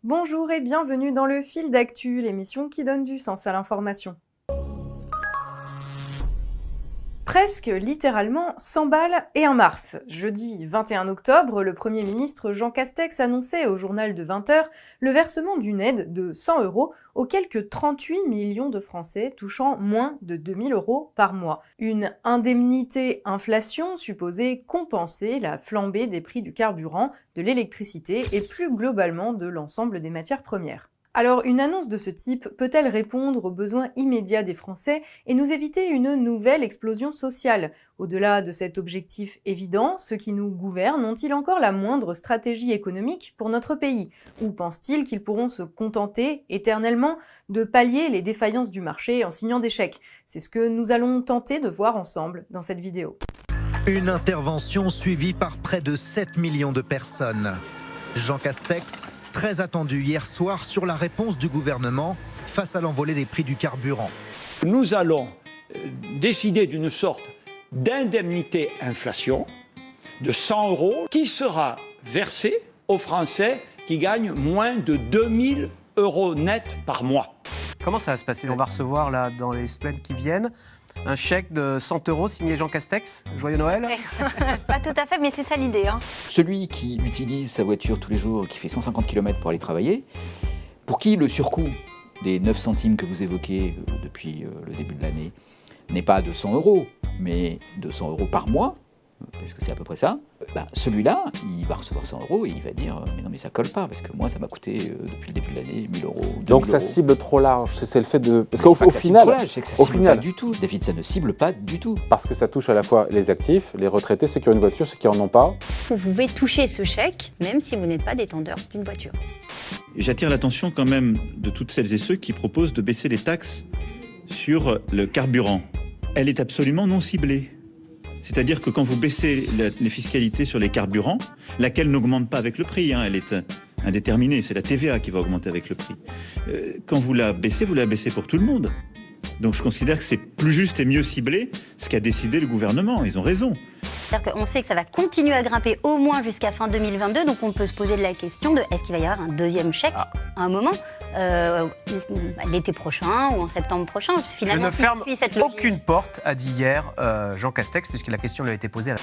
Bonjour et bienvenue dans le Fil d'actu, l'émission qui donne du sens à l'information. Presque littéralement 100 balles et un mars. Jeudi 21 octobre, le Premier ministre Jean Castex annonçait au journal de 20h le versement d'une aide de 100 € aux quelques 38 millions de Français touchant moins de 2000 € par mois. Une indemnité inflation supposée compenser la flambée des prix du carburant, de l'électricité et plus globalement de l'ensemble des matières premières. Alors, une annonce de ce type peut-elle répondre aux besoins immédiats des Français et nous éviter une nouvelle explosion sociale? Au-delà de cet objectif évident, ceux qui nous gouvernent ont-ils encore la moindre stratégie économique pour notre pays? Ou pensent-ils qu'ils pourront se contenter éternellement de pallier les défaillances du marché en signant des chèques? C'est ce que nous allons tenter de voir ensemble dans cette vidéo. Une intervention suivie par près de 7 millions de personnes. Jean Castex, très attendu hier soir sur la réponse du gouvernement face à l'envolée des prix du carburant. Nous allons décider d'une sorte d'indemnité inflation de 100 € qui sera versée aux Français qui gagnent moins de 2000 € net par mois. Comment ça va se passer? On va recevoir là dans les semaines qui viennent un chèque de 100 € signé Jean Castex. Joyeux Noël. Pas tout à fait, mais c'est ça l'idée. Celui qui utilise sa voiture tous les jours, qui fait 150 km pour aller travailler, pour qui le surcoût des 9 centimes que vous évoquez depuis le début de l'année n'est pas de 100 €, mais de 100 € par mois, parce que c'est à peu près ça, celui-là, il va recevoir 100 € et il va dire « mais non mais ça colle pas, parce que moi ça m'a coûté depuis le début de l'année 1000 €. Donc ça cible trop large, c'est le fait de... Parce qu'au final... C'est que ça cible pas du tout, David, ça ne cible pas du tout. Parce que ça touche à la fois les actifs, les retraités, ceux qui ont une voiture, ceux qui n'en ont pas. Vous pouvez toucher ce chèque, même si vous n'êtes pas détenteur d'une voiture. J'attire l'attention quand même de toutes celles et ceux qui proposent de baisser les taxes sur le carburant. Elle est absolument non ciblée. C'est-à-dire que quand vous baissez les fiscalités sur les carburants, laquelle n'augmente pas avec le prix, elle est indéterminée, c'est la TVA qui va augmenter avec le prix. Quand vous la baissez pour tout le monde. Donc je considère que c'est plus juste et mieux ciblé ce qu'a décidé le gouvernement, ils ont raison. C'est-à-dire qu'on sait que ça va continuer à grimper au moins jusqu'à fin 2022, donc on peut se poser la question de est-ce qu'il va y avoir un deuxième chèque à un moment, l'été prochain ou en septembre prochain. Finalement, je ne ferme aucune porte, a dit hier Jean Castex, puisque la question lui a été posée à la...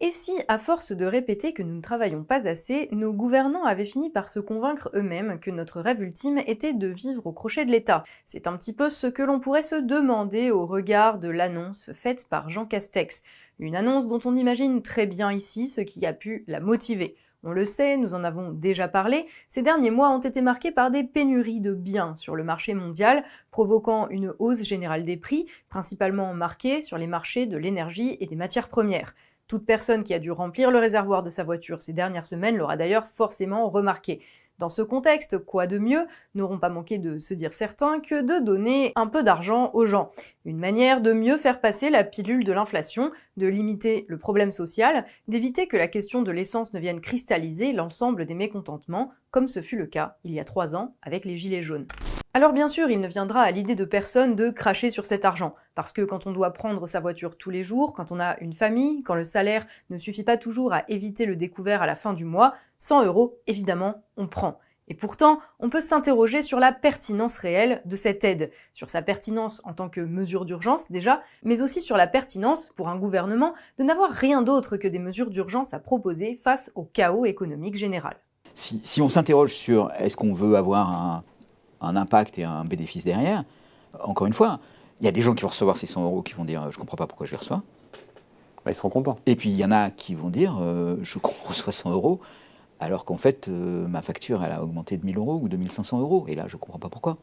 Et si, à force de répéter que nous ne travaillons pas assez, nos gouvernants avaient fini par se convaincre eux-mêmes que notre rêve ultime était de vivre au crochet de l'État? C'est un petit peu ce que l'on pourrait se demander au regard de l'annonce faite par Jean Castex. Une annonce dont on imagine très bien ici ce qui a pu la motiver. On le sait, nous en avons déjà parlé, ces derniers mois ont été marqués par des pénuries de biens sur le marché mondial, provoquant une hausse générale des prix, principalement marquée sur les marchés de l'énergie et des matières premières. Toute personne qui a dû remplir le réservoir de sa voiture ces dernières semaines l'aura d'ailleurs forcément remarqué. Dans ce contexte, quoi de mieux, n'auront pas manqué de se dire certains, que de donner un peu d'argent aux gens. Une manière de mieux faire passer la pilule de l'inflation, de limiter le problème social, d'éviter que la question de l'essence ne vienne cristalliser l'ensemble des mécontentements, comme ce fut le cas il y a 3 ans avec les Gilets jaunes. Alors bien sûr, il ne viendra à l'idée de personne de cracher sur cet argent, parce que quand on doit prendre sa voiture tous les jours, quand on a une famille, quand le salaire ne suffit pas toujours à éviter le découvert à la fin du mois, 100 €, évidemment, on prend. Et pourtant, on peut s'interroger sur la pertinence réelle de cette aide, sur sa pertinence en tant que mesure d'urgence déjà, mais aussi sur la pertinence pour un gouvernement de n'avoir rien d'autre que des mesures d'urgence à proposer face au chaos économique général. Si on s'interroge sur est-ce qu'on veut avoir un impact et un bénéfice derrière, encore une fois, il y a des gens qui vont recevoir ces 100 € qui vont dire « je ne comprends pas pourquoi je les reçois ». Ils seront contents. Et puis il y en a qui vont dire « je reçois 100 € ». Alors qu'en fait, ma facture, elle a augmenté de 1000 € ou 2500 €. Et là, je ne comprends pas pourquoi.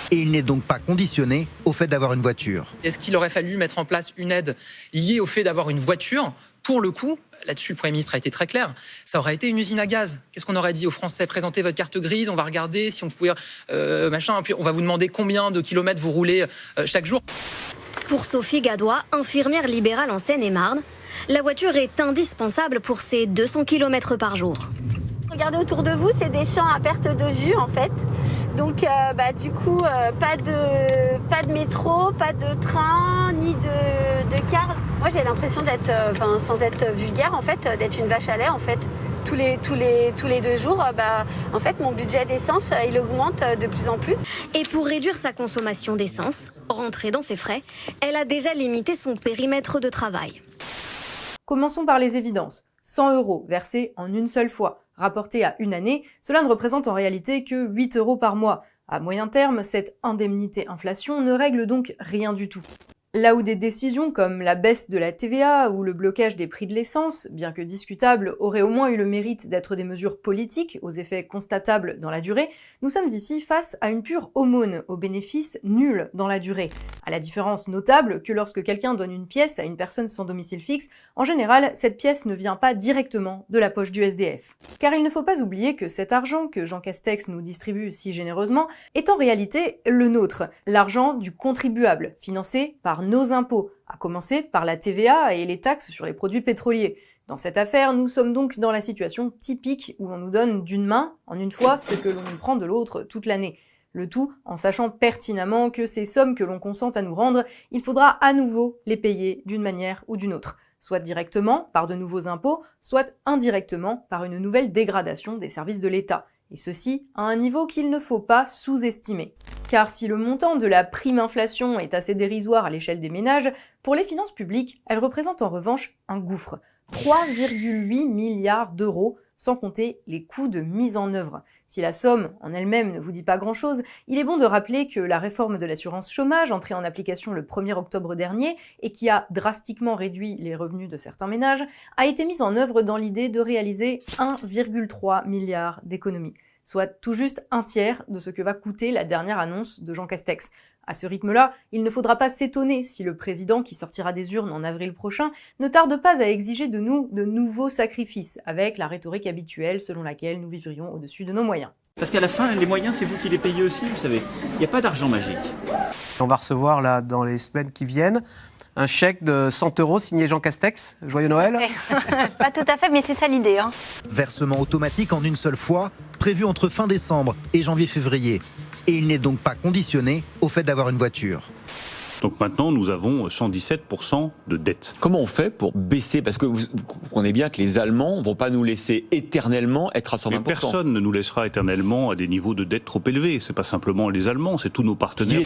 Et il n'est donc pas conditionné au fait d'avoir une voiture. Est-ce qu'il aurait fallu mettre en place une aide liée au fait d'avoir une voiture? Pour le coup, là-dessus, le Premier ministre a été très clair. Ça aurait été une usine à gaz. Qu'est-ce qu'on aurait dit aux Français? Présentez votre carte grise, on va regarder si on pouvait... puis on va vous demander combien de kilomètres vous roulez chaque jour. Pour Sophie Gadois, infirmière libérale en Seine-et-Marne, la voiture est indispensable pour ses 200 km par jour. Regardez autour de vous, c'est des champs à perte de vue en fait. Donc du coup, pas de métro, pas de train, ni de car. Moi j'ai l'impression d'être, sans être vulgaire en fait, d'être une vache à lait en fait. tous les 2 jours, en fait, mon budget d'essence, il augmente de plus en plus. Et pour réduire sa consommation d'essence, rentrer dans ses frais, elle a déjà limité son périmètre de travail. Commençons par les évidences. 100 € versés en une seule fois. Rapporté à une année, cela ne représente en réalité que 8 € par mois. À moyen terme, cette indemnité inflation ne règle donc rien du tout. Là où des décisions comme la baisse de la TVA ou le blocage des prix de l'essence, bien que discutables, auraient au moins eu le mérite d'être des mesures politiques aux effets constatables dans la durée, nous sommes ici face à une pure aumône aux bénéfices nuls dans la durée. À la différence notable que lorsque quelqu'un donne une pièce à une personne sans domicile fixe, en général, cette pièce ne vient pas directement de la poche du SDF. Car il ne faut pas oublier que cet argent que Jean Castex nous distribue si généreusement est en réalité le nôtre, l'argent du contribuable, financé par nos impôts, à commencer par la TVA et les taxes sur les produits pétroliers. Dans cette affaire, nous sommes donc dans la situation typique où l'on nous donne d'une main, en une fois, ce que l'on prend de l'autre toute l'année. Le tout en sachant pertinemment que ces sommes que l'on consent à nous rendre, il faudra à nouveau les payer d'une manière ou d'une autre, soit directement par de nouveaux impôts, soit indirectement par une nouvelle dégradation des services de l'État. Et ceci à un niveau qu'il ne faut pas sous-estimer. Car si le montant de la prime inflation est assez dérisoire à l'échelle des ménages, pour les finances publiques, elle représente en revanche un gouffre. 3,8 milliards d'euros, sans compter les coûts de mise en œuvre. Si la somme en elle-même ne vous dit pas grand-chose, il est bon de rappeler que la réforme de l'assurance chômage, entrée en application le 1er octobre dernier et qui a drastiquement réduit les revenus de certains ménages, a été mise en œuvre dans l'idée de réaliser 1,3 milliard d'économies, soit tout juste un tiers de ce que va coûter la dernière annonce de Jean Castex. À ce rythme-là, il ne faudra pas s'étonner si le président qui sortira des urnes en avril prochain ne tarde pas à exiger de nous de nouveaux sacrifices, avec la rhétorique habituelle selon laquelle nous vivrions au-dessus de nos moyens. Parce qu'à la fin, les moyens, c'est vous qui les payez aussi, vous savez. Il n'y a pas d'argent magique. On va recevoir là, dans les semaines qui viennent, un chèque de 100 € signé Jean Castex. Joyeux Noël. Pas tout à fait, mais c'est ça l'idée. Versement automatique en une seule fois, prévu entre fin décembre et janvier-février. Et il n'est donc pas conditionné au fait d'avoir une voiture. Donc maintenant, nous avons 117% de dette. Comment on fait pour baisser? Parce que vous comprenez bien que les Allemands ne vont pas nous laisser éternellement être à 120%. Mais personne ne nous laissera éternellement à des niveaux de dette trop élevés. C'est pas simplement les Allemands, c'est tous nos partenaires.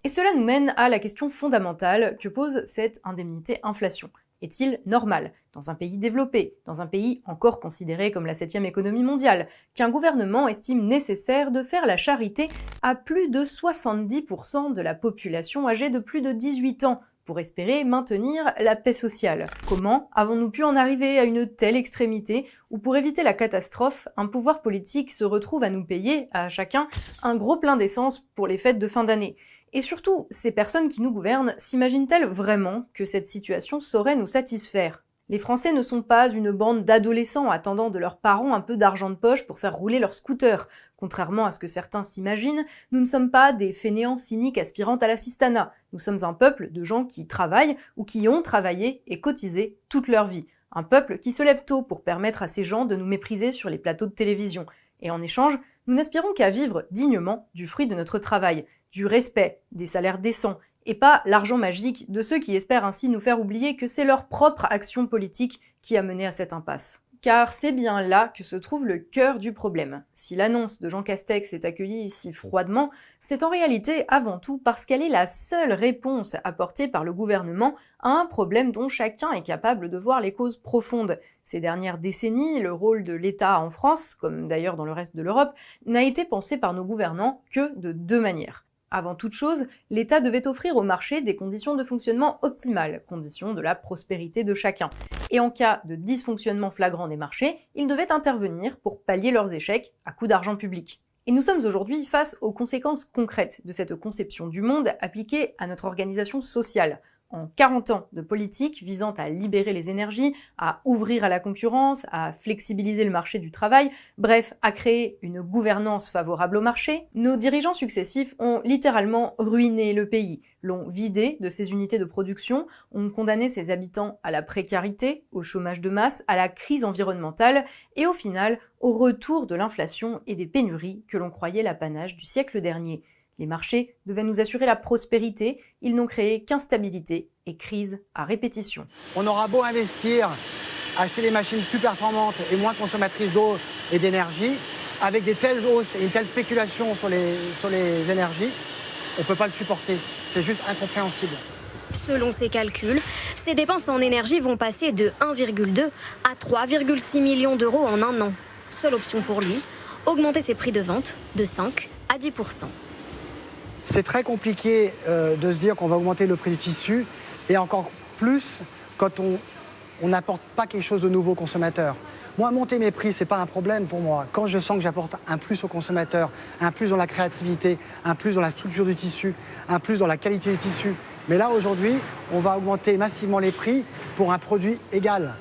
Et cela nous mène à la question fondamentale que pose cette indemnité inflation. Est-il normal, dans un pays développé, dans un pays encore considéré comme la 7e économie mondiale, qu'un gouvernement estime nécessaire de faire la charité à plus de 70% de la population âgée de plus de 18 ans pour espérer maintenir la paix sociale? Comment avons-nous pu en arriver à une telle extrémité où, pour éviter la catastrophe, un pouvoir politique se retrouve à nous payer, à chacun, un gros plein d'essence pour les fêtes de fin d'année? Et surtout, ces personnes qui nous gouvernent s'imaginent-elles vraiment que cette situation saurait nous satisfaire? Les Français ne sont pas une bande d'adolescents attendant de leurs parents un peu d'argent de poche pour faire rouler leur scooter. Contrairement à ce que certains s'imaginent, nous ne sommes pas des fainéants cyniques aspirant à l'assistanat. Nous sommes un peuple de gens qui travaillent ou qui ont travaillé et cotisé toute leur vie. Un peuple qui se lève tôt pour permettre à ces gens de nous mépriser sur les plateaux de télévision. Et en échange, nous n'aspirons qu'à vivre dignement du fruit de notre travail, du respect, des salaires décents, et pas l'argent magique de ceux qui espèrent ainsi nous faire oublier que c'est leur propre action politique qui a mené à cette impasse. Car c'est bien là que se trouve le cœur du problème. Si l'annonce de Jean Castex est accueillie si froidement, c'est en réalité avant tout parce qu'elle est la seule réponse apportée par le gouvernement à un problème dont chacun est capable de voir les causes profondes. Ces dernières décennies, le rôle de l'État en France, comme d'ailleurs dans le reste de l'Europe, n'a été pensé par nos gouvernants que de deux manières. Avant toute chose, l'État devait offrir au marché des conditions de fonctionnement optimales, conditions de la prospérité de chacun. Et en cas de dysfonctionnement flagrant des marchés, il devait intervenir pour pallier leurs échecs à coups d'argent public. Et nous sommes aujourd'hui face aux conséquences concrètes de cette conception du monde appliquée à notre organisation sociale. En 40 ans de politique visant à libérer les énergies, à ouvrir à la concurrence, à flexibiliser le marché du travail, bref, à créer une gouvernance favorable au marché, nos dirigeants successifs ont littéralement ruiné le pays, l'ont vidé de ses unités de production, ont condamné ses habitants à la précarité, au chômage de masse, à la crise environnementale et au final au retour de l'inflation et des pénuries que l'on croyait l'apanage du siècle dernier. Les marchés devaient nous assurer la prospérité, ils n'ont créé qu'instabilité et crise à répétition. On aura beau investir acheter des machines plus performantes et moins consommatrices d'eau et d'énergie, avec des telles hausses et une telle spéculation sur les énergies, on ne peut pas le supporter. C'est juste incompréhensible. Selon ses calculs, ses dépenses en énergie vont passer de 1,2 à 3,6 millions d'euros en un an. Seule option pour lui, augmenter ses prix de vente de 5 à 10%. C'est très compliqué de se dire qu'on va augmenter le prix du tissu, et encore plus quand on n'apporte pas quelque chose de nouveau au consommateur. Moi, monter mes prix, ce n'est pas un problème pour moi. Quand je sens que j'apporte un plus au consommateur, un plus dans la créativité, un plus dans la structure du tissu, un plus dans la qualité du tissu. Mais là, aujourd'hui, on va augmenter massivement les prix pour un produit égal.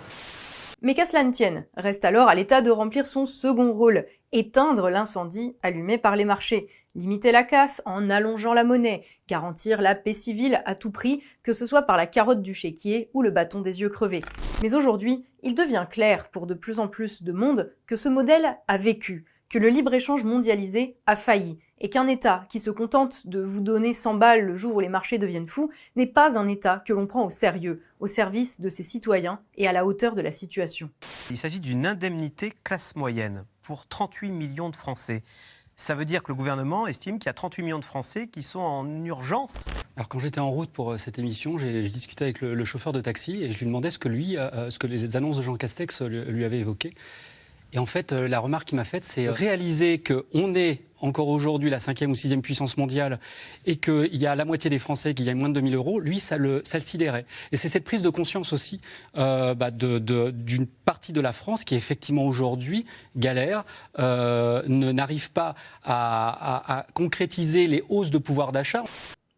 Mais qu'à cela ne tienne, reste alors à l'État de remplir son second rôle, éteindre l'incendie allumé par les marchés, limiter la casse en allongeant la monnaie, garantir la paix civile à tout prix, que ce soit par la carotte du chéquier ou le bâton des yeux crevés. Mais aujourd'hui, il devient clair pour de plus en plus de monde que ce modèle a vécu, que le libre-échange mondialisé a failli, et qu'un État qui se contente de vous donner 100 balles le jour où les marchés deviennent fous n'est pas un État que l'on prend au sérieux, au service de ses citoyens et à la hauteur de la situation. Il s'agit d'une indemnité classe moyenne pour 38 millions de Français. Ça veut dire que le gouvernement estime qu'il y a 38 millions de Français qui sont en urgence. Alors quand j'étais en route pour cette émission, j'ai discuté avec le chauffeur de taxi et je lui demandais ce que les annonces de Jean Castex lui avaient évoqué. Et en fait, la remarque qu'il m'a faite, c'est réaliser qu'on est encore aujourd'hui la 5e ou 6e puissance mondiale et qu'il y a la moitié des Français qui gagnent moins de 2 000 euros, lui, ça le sidérait. Et c'est cette prise de conscience aussi d'une partie de la France qui, effectivement, aujourd'hui, galère, n'arrive pas à concrétiser les hausses de pouvoir d'achat.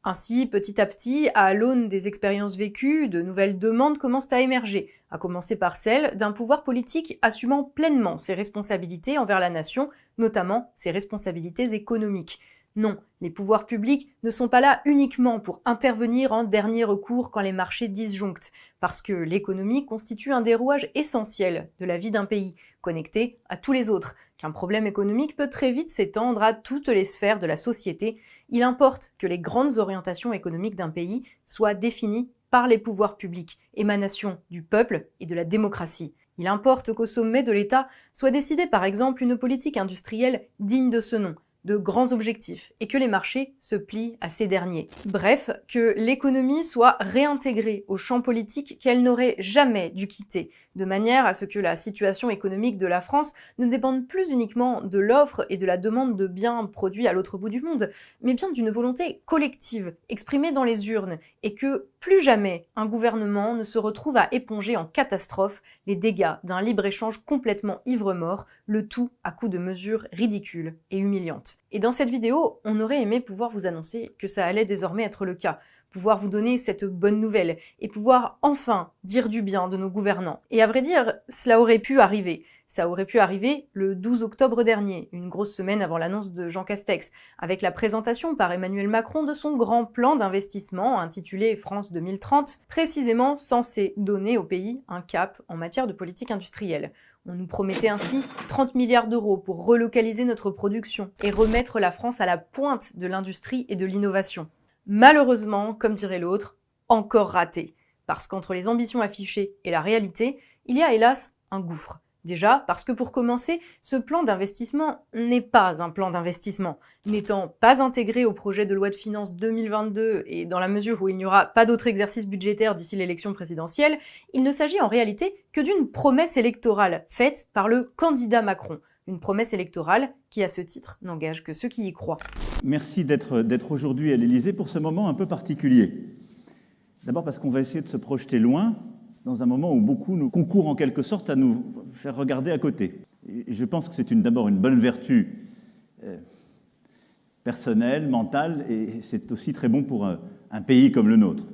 Ainsi, petit à petit, à l'aune des expériences vécues, de nouvelles demandes commencent à émerger, à commencer par celle d'un pouvoir politique assumant pleinement ses responsabilités envers la nation, notamment ses responsabilités économiques. Non, les pouvoirs publics ne sont pas là uniquement pour intervenir en dernier recours quand les marchés disjonctent, parce que l'économie constitue un des rouages essentiels de la vie d'un pays, connecté à tous les autres, qu'un problème économique peut très vite s'étendre à toutes les sphères de la société. Il importe que les grandes orientations économiques d'un pays soient définies par les pouvoirs publics, émanation du peuple et de la démocratie. Il importe qu'au sommet de l'État soit décidée par exemple une politique industrielle digne de ce nom, de grands objectifs, et que les marchés se plient à ces derniers. Bref, que l'économie soit réintégrée au champ politique qu'elle n'aurait jamais dû quitter, de manière à ce que la situation économique de la France ne dépende plus uniquement de l'offre et de la demande de biens produits à l'autre bout du monde, mais bien d'une volonté collective, exprimée dans les urnes, et que plus jamais un gouvernement ne se retrouve à éponger en catastrophe les dégâts d'un libre-échange complètement ivre-mort, le tout à coup de mesures ridicules et humiliantes. Et dans cette vidéo, on aurait aimé pouvoir vous annoncer que ça allait désormais être le cas, pouvoir vous donner cette bonne nouvelle et pouvoir enfin dire du bien de nos gouvernants. Et à vrai dire, cela aurait pu arriver. Ça aurait pu arriver le 12 octobre dernier, une grosse semaine avant l'annonce de Jean Castex, avec la présentation par Emmanuel Macron de son grand plan d'investissement intitulé France 2030, précisément censé donner au pays un cap en matière de politique industrielle. On nous promettait ainsi 30 milliards d'euros pour relocaliser notre production et remettre la France à la pointe de l'industrie et de l'innovation. Malheureusement, comme dirait l'autre, encore raté. Parce qu'entre les ambitions affichées et la réalité, il y a hélas un gouffre. Déjà, parce que pour commencer, ce plan d'investissement n'est pas un plan d'investissement. N'étant pas intégré au projet de loi de finances 2022 et dans la mesure où il n'y aura pas d'autre exercice budgétaire d'ici l'élection présidentielle, il ne s'agit en réalité que d'une promesse électorale faite par le candidat Macron. Une promesse électorale qui, à ce titre, n'engage que ceux qui y croient. Merci d'être aujourd'hui à l'Élysée pour ce moment un peu particulier. D'abord parce qu'on va essayer de se projeter loin, dans un moment où beaucoup nous concourent en quelque sorte à nous faire regarder à côté. Et je pense que c'est d'abord une bonne vertu personnelle, mentale, et c'est aussi très bon pour un pays comme le nôtre.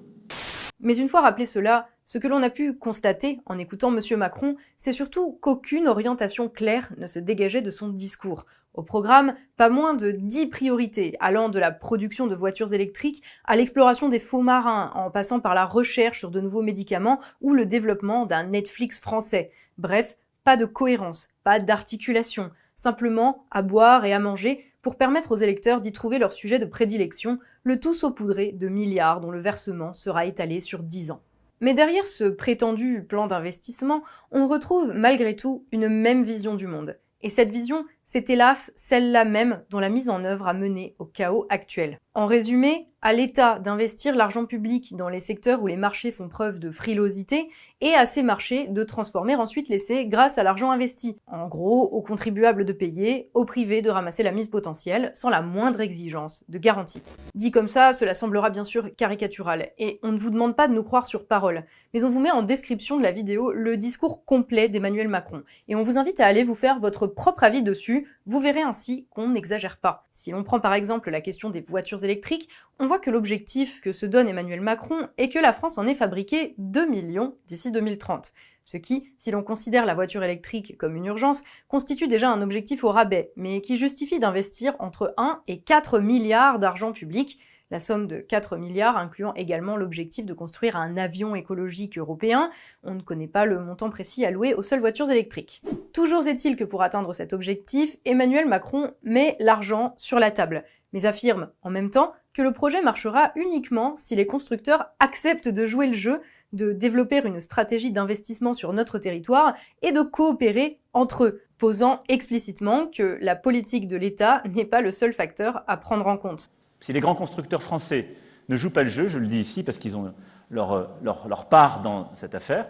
Mais une fois rappelé cela, ce que l'on a pu constater en écoutant M. Macron, c'est surtout qu'aucune orientation claire ne se dégageait de son discours. Au programme, pas moins de 10 priorités, allant de la production de voitures électriques à l'exploration des fonds marins, en passant par la recherche sur de nouveaux médicaments ou le développement d'un Netflix français. Bref, pas de cohérence, pas d'articulation, simplement à boire et à manger pour permettre aux électeurs d'y trouver leur sujet de prédilection, le tout saupoudré de milliards dont le versement sera étalé sur 10 ans. Mais derrière ce prétendu plan d'investissement, on retrouve malgré tout une même vision du monde. Et cette vision, c'est hélas celle-là même dont la mise en œuvre a mené au chaos actuel. En résumé, à l'État d'investir l'argent public dans les secteurs où les marchés font preuve de frilosité et à ces marchés de transformer ensuite l'essai grâce à l'argent investi. En gros, aux contribuables de payer, au privé de ramasser la mise potentielle sans la moindre exigence de garantie. Dit comme ça, cela semblera bien sûr caricatural et on ne vous demande pas de nous croire sur parole, mais on vous met en description de la vidéo le discours complet d'Emmanuel Macron et on vous invite à aller vous faire votre propre avis dessus, vous verrez ainsi qu'on n'exagère pas. Si l'on prend par exemple la question des voitures électriques, on voit que l'objectif que se donne Emmanuel Macron est que la France en ait fabriqué 2 millions d'ici 2030. Ce qui, si l'on considère la voiture électrique comme une urgence, constitue déjà un objectif au rabais, mais qui justifie d'investir entre 1 et 4 milliards d'argent public, la somme de 4 milliards incluant également l'objectif de construire un avion écologique européen. On ne connaît pas le montant précis alloué aux seules voitures électriques. Toujours est-il que pour atteindre cet objectif, Emmanuel Macron met l'argent sur la table, mais affirme en même temps que le projet marchera uniquement si les constructeurs acceptent de jouer le jeu, de développer une stratégie d'investissement sur notre territoire et de coopérer entre eux, posant explicitement que la politique de l'État n'est pas le seul facteur à prendre en compte. Si les grands constructeurs français ne jouent pas le jeu, je le dis ici parce qu'ils ont leur part dans cette affaire,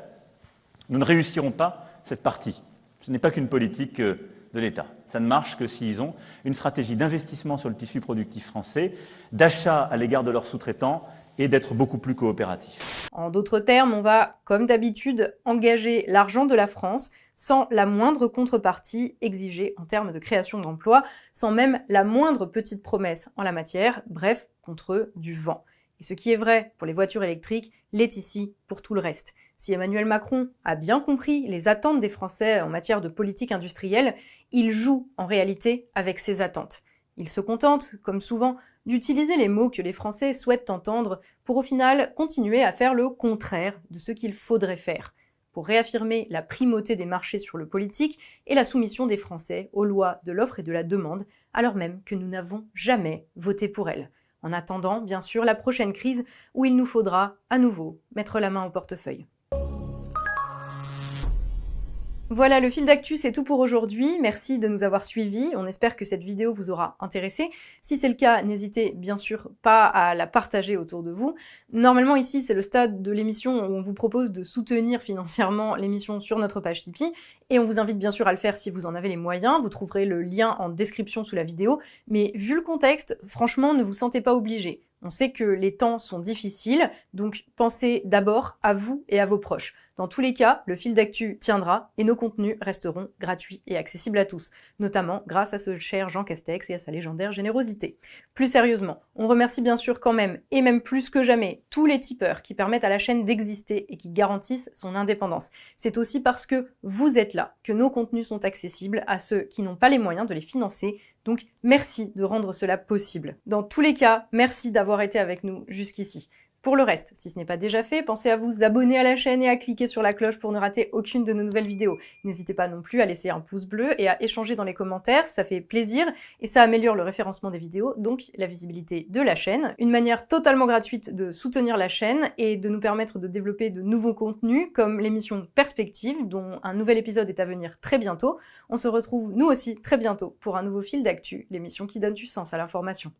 nous ne réussirons pas cette partie. Ce n'est pas qu'une politique de l'État. Ça ne marche que s'ils ont une stratégie d'investissement sur le tissu productif français, d'achat à l'égard de leurs sous-traitants et d'être beaucoup plus coopératifs. En d'autres termes, on va, comme d'habitude, engager l'argent de la France sans la moindre contrepartie exigée en termes de création d'emplois, sans même la moindre petite promesse en la matière, bref, contre du vent. Et ce qui est vrai pour les voitures électriques l'est ici pour tout le reste. Si Emmanuel Macron a bien compris les attentes des Français en matière de politique industrielle, il joue en réalité avec ces attentes. Il se contente, comme souvent, d'utiliser les mots que les Français souhaitent entendre pour au final continuer à faire le contraire de ce qu'il faudrait faire, pour réaffirmer la primauté des marchés sur le politique et la soumission des Français aux lois de l'offre et de la demande, alors même que nous n'avons jamais voté pour elles. En attendant, bien sûr, la prochaine crise où il nous faudra, à nouveau, mettre la main au portefeuille. Voilà, le fil d'actu, c'est tout pour aujourd'hui. Merci de nous avoir suivis. On espère que cette vidéo vous aura intéressé. Si c'est le cas, n'hésitez bien sûr pas à la partager autour de vous. Normalement, ici, c'est le stade de l'émission où on vous propose de soutenir financièrement l'émission sur notre page Tipeee. Et on vous invite bien sûr à le faire si vous en avez les moyens. Vous trouverez le lien en description sous la vidéo. Mais vu le contexte, franchement, ne vous sentez pas obligé. On sait que les temps sont difficiles, donc pensez d'abord à vous et à vos proches. Dans tous les cas, le fil d'actu tiendra et nos contenus resteront gratuits et accessibles à tous, notamment grâce à ce cher Jean Castex et à sa légendaire générosité. Plus sérieusement, on remercie bien sûr quand même, et même plus que jamais, tous les tipeurs qui permettent à la chaîne d'exister et qui garantissent son indépendance. C'est aussi parce que vous êtes là que nos contenus sont accessibles à ceux qui n'ont pas les moyens de les financer. Donc merci de rendre cela possible. Dans tous les cas, merci d'avoir été avec nous jusqu'ici. Pour le reste, si ce n'est pas déjà fait, pensez à vous abonner à la chaîne et à cliquer sur la cloche pour ne rater aucune de nos nouvelles vidéos. N'hésitez pas non plus à laisser un pouce bleu et à échanger dans les commentaires, ça fait plaisir et ça améliore le référencement des vidéos, donc la visibilité de la chaîne. Une manière totalement gratuite de soutenir la chaîne et de nous permettre de développer de nouveaux contenus comme l'émission Perspective, dont un nouvel épisode est à venir très bientôt. On se retrouve nous aussi très bientôt pour un nouveau fil d'actu, l'émission qui donne du sens à l'information.